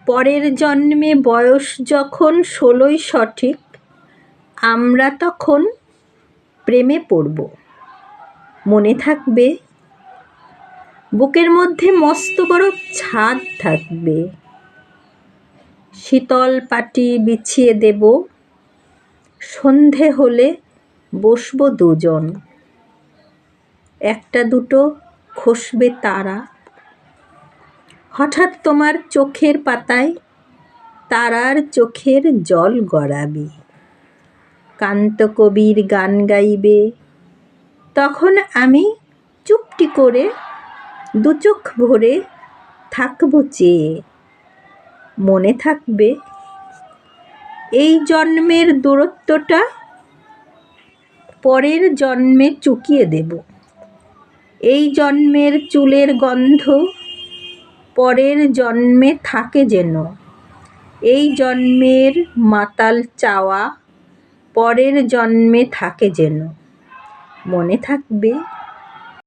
পরের জন্মে বয়স যখন 16ই সঠিক, আমরা তখন প্রেমে পড়ব। মনে থাকবে? বুকের মধ্যে মস্ত বড় ছাদ থাকবে, শীতল পাটি বিছিয়ে দেব, সন্ধে হলে বসবো দুজন। একটা দুটো খসবে তারা, হঠাৎ তোমার চোখের পাতায় তারার চোখের জল গড়াবে। কান্তকবির গান গাইবে, তখন আমি চুপটি করে দু চোখ ভরে থাকবো চেয়ে। মনে থাকবে? এই জন্মের দূরত্বটা পরের জন্মে চুকিয়ে দেব। এই জন্মের চুলের গন্ধ পরের জন্মে থাকে যেন। এই জন্মের মাতাল চাওয়া পরের জন্মে থাকে যেন। মনে থাকবে?